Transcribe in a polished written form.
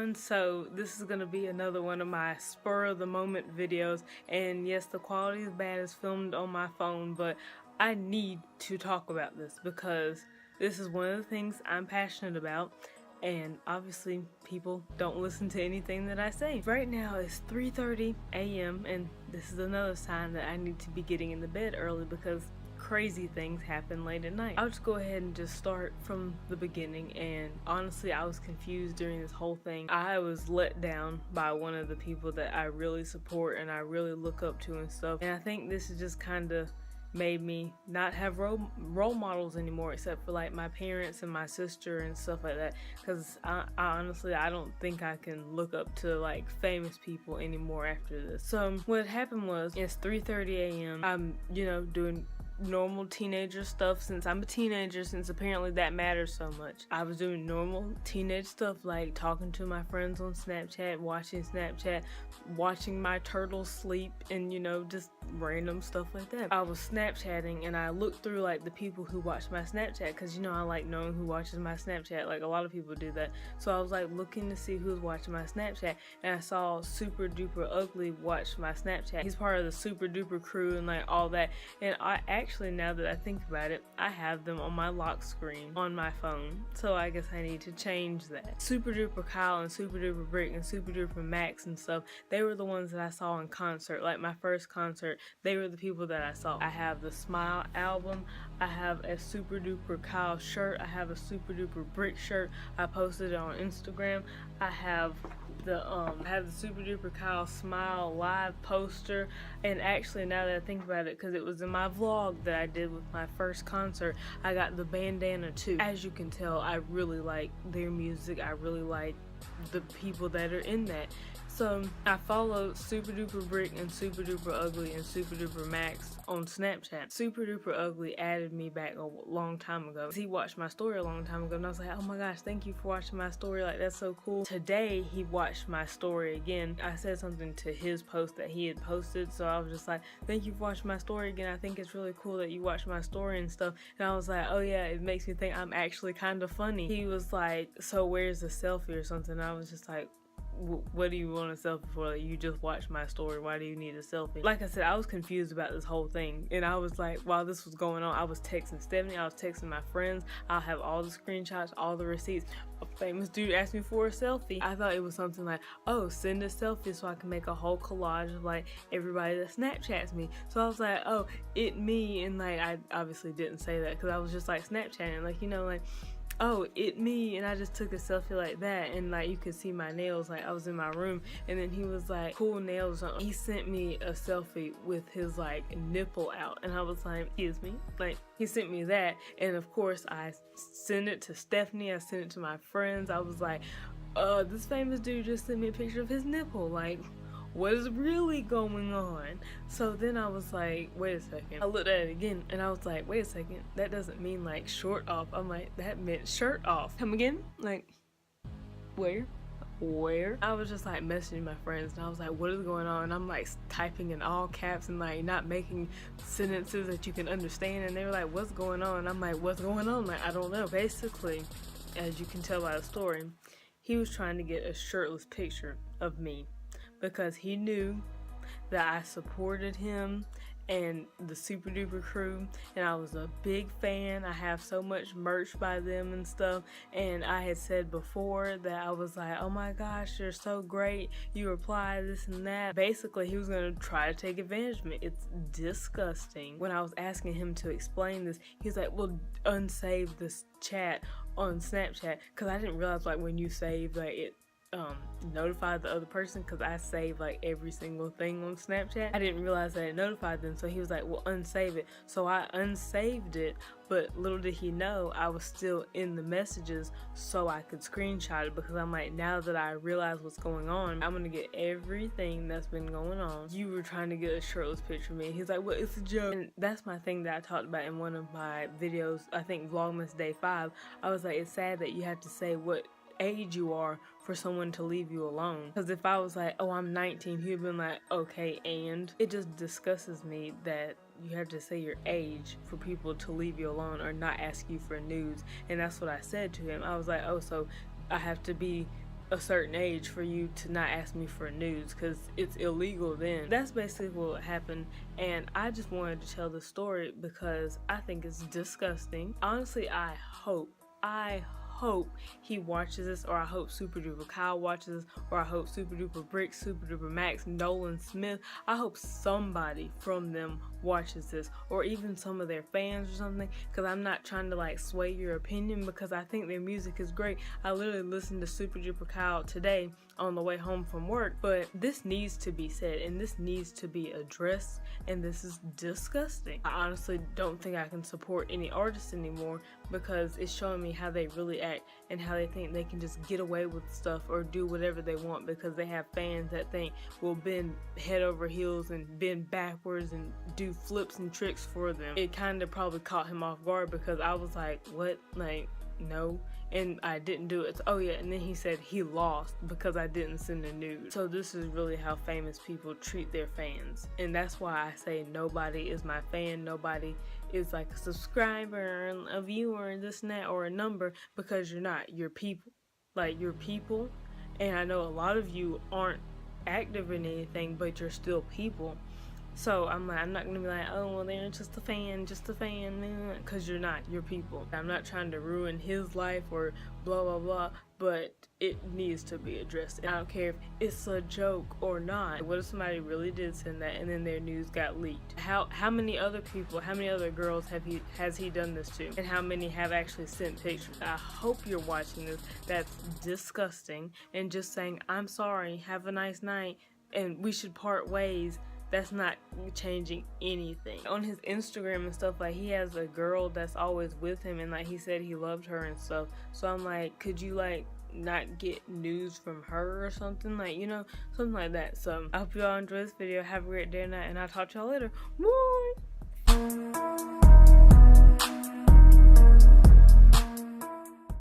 everyone, so this is going to be another one of my spur of the moment videos, and yes, the quality is bad, it's filmed on my phone, but I need to talk about this because this is one of the things I'm passionate about, and obviously people don't listen to anything that I say. Right now it's 3:30 a.m. and this is another sign that I need to be getting into bed early because crazy things happen late at night. I'll just go ahead and just start from the beginning, and honestly I was confused during this whole thing. I was let down by one of the people that I really support and I really look up to and stuff, and I think this is just kind of made me not have role models anymore, except for like my parents and my sister and stuff like that, because I honestly I don't think I can look up to like famous people anymore after this. So what happened was, it's 3:30 a.m. I'm doing normal teenager stuff, since I'm a teenager, since apparently that matters so much. I was doing normal teenage stuff like talking to my friends on Snapchat, watching my turtles sleep, and just random stuff like that. I was Snapchatting and I looked through like the people who watch my Snapchat, because I like knowing who watches my Snapchat, like a lot of people do that. So I was like looking to see who's watching my Snapchat, and I saw Super Duper Ugly watch my Snapchat. He's part of the Super Duper crew and like all that, and I actually, now that I think about it, I have them on my lock screen on my phone, so I guess I need to change that. Super Duper Kyle and Super Duper Brick and Super Duper Max and stuff, they were the ones that I saw in concert, like my first concert. They were the people that I saw. I have the Smile album, I have a Super Duper Kyle shirt, I have a Super Duper Brick shirt, I posted it on Instagram. I have the Super Duper Kyle Smile live poster, and actually now that I think about it, because it was in my vlog that I did with my first concert, I got the bandana too. As you can tell, I really like their music, I really like the people that are in that. So I followed Super Duper Brick and Super Duper Ugly and Super Duper Max on Snapchat. Super Duper Ugly added me back a long time ago. He watched my story a long time ago, and I was like, oh my gosh, thank you for watching my story, like that's so cool. Today he watched my story again. I said something to his post that he had posted, so I was just like, thank you for watching my story again, I think it's really cool that you watched my story and stuff. And I was like, oh yeah, it makes me think I'm actually kind of funny. He was like, so where's the selfie or something? And I was just like, what do you want a selfie for? Like, you just watched my story, why do you need a selfie? Like I said, I was confused about this whole thing, and I was like, while this was going on, I was texting Stephanie, I was texting my friends, I'll have all the screenshots, all the receipts. A famous dude asked me for a selfie. I thought it was something like, oh, send a selfie so I can make a whole collage of like everybody that Snapchats me. So I was like, oh, it me, and like I obviously didn't say that because I was just like Snapchatting, like like, oh, it me, and I just took a selfie like that, and like you could see my nails, like I was in my room, and then he was like, cool nails on. He sent me a selfie with his like nipple out, and I was like, excuse me? Like, he sent me that, and of course I sent it to Stephanie, I sent it to my friends. I was like, this famous dude just sent me a picture of his nipple, like what is really going on? So then I was like, wait a second. I looked at it again and I was like, wait a second, that doesn't mean like short off. I'm like, that meant shirt off. Come again? Like, where? I was just like messaging my friends, and I was like, what is going on? And I'm like typing in all caps and like not making sentences that you can understand, and they were like, what's going on? And I'm like, what's going on? Like, I don't know. Basically, as you can tell by the story, he was trying to get a shirtless picture of me, because he knew that I supported him and the Super Duper crew, and I was a big fan. I have so much merch by them and stuff, and I had said before that I was like, oh my gosh, you're so great, you reply this and that. Basically, he was gonna try to take advantage of me. It's disgusting. When I was asking him to explain this, he's like, well, unsave this chat on Snapchat, because I didn't realize like when you save, like it notified the other person, because I save like every single thing on Snapchat. I didn't realize that it notified them, so he was like, well, unsave it. So I unsaved it, but little did he know I was still in the messages, so I could screenshot it, because I'm like, now that I realize what's going on, I'm gonna get everything that's been going on. You were trying to get a shirtless picture of me. He's like, well, it's a joke. And that's my thing that I talked about in one of my videos, I think Vlogmas Day 5. I was like, it's sad that you have to say what age you are for someone to leave you alone. Because if I was like, oh, I'm 19, he'd been like, okay, and it just disgusts me that you have to say your age for people to leave you alone or not ask you for news. And that's what I said to him. I was like, oh, so I have to be a certain age for you to not ask me for nudes, because it's illegal then. That's basically what happened, and I just wanted to tell the story because I think it's disgusting. Honestly, I hope he watches this, or I hope Super Duper Kyle watches this, or I hope Super Duper Brick, Super Duper Max, Nolan Smith. I hope somebody from them watches this, or even some of their fans or something, because I'm not trying to like sway your opinion, because I think their music is great. I literally listened to Super Duper Kyle today on the way home from work, but this needs to be said and this needs to be addressed, and this is disgusting. I honestly don't think I can support any artists anymore, because it's showing me how they really act and how they think they can just get away with stuff or do whatever they want because they have fans that think will bend head over heels and bend backwards and do flips and tricks for them. It kind of probably caught him off guard, because I was like, what? Like, no. And I didn't do it. Oh yeah, and then he said he lost because I didn't send a nude. So this is really how famous people treat their fans, and that's why I say nobody is my fan. Nobody is like a subscriber, a viewer, and this and that, or a number, because you're not. You're people. Like, you're people, and I know a lot of you aren't active in anything, but you're still people. So I'm not gonna be like, oh well, they're just a fan, because you're not. You're people. I'm not trying to ruin his life or blah blah blah, but it needs to be addressed. And I don't care if it's a joke or not. What if somebody really did send that and then their news got leaked? How many other people, how many other girls has he done this to? And how many have actually sent pictures? I hope you're watching this. That's disgusting. And just saying, I'm sorry, have a nice night, and we should part ways. That's not changing anything. On his Instagram and stuff, like, he has a girl that's always with him, and like he said he loved her and stuff. So I'm like, could you like not get news from her or something, like, you know, something like that. So I hope you all enjoy this video. Have a great day or night, and I'll talk to y'all later. Bye.